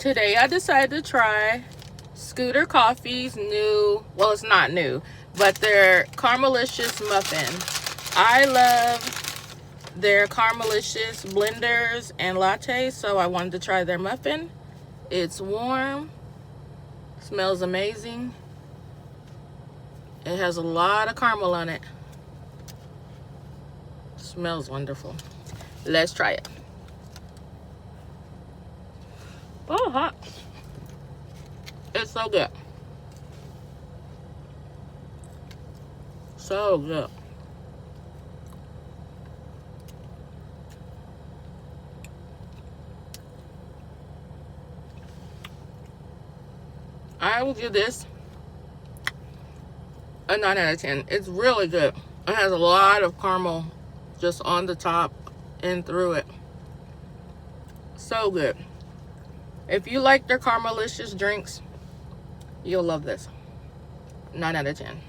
Today I decided to try Scooter Coffee's new, well, it's not new, but their Caramelicious muffin. I love their Caramelicious blenders and lattes, so I wanted to try their muffin. It's warm, smells amazing. It has a lot of caramel on it. Smells wonderful. Let's try it. Oh, hot. It's so good. So good. I will give this a 9 out of 10. It's really good. It has a lot of caramel just on the top and through it. So good. If you like their Caramelicious drinks, you'll love this. 9 out of 10.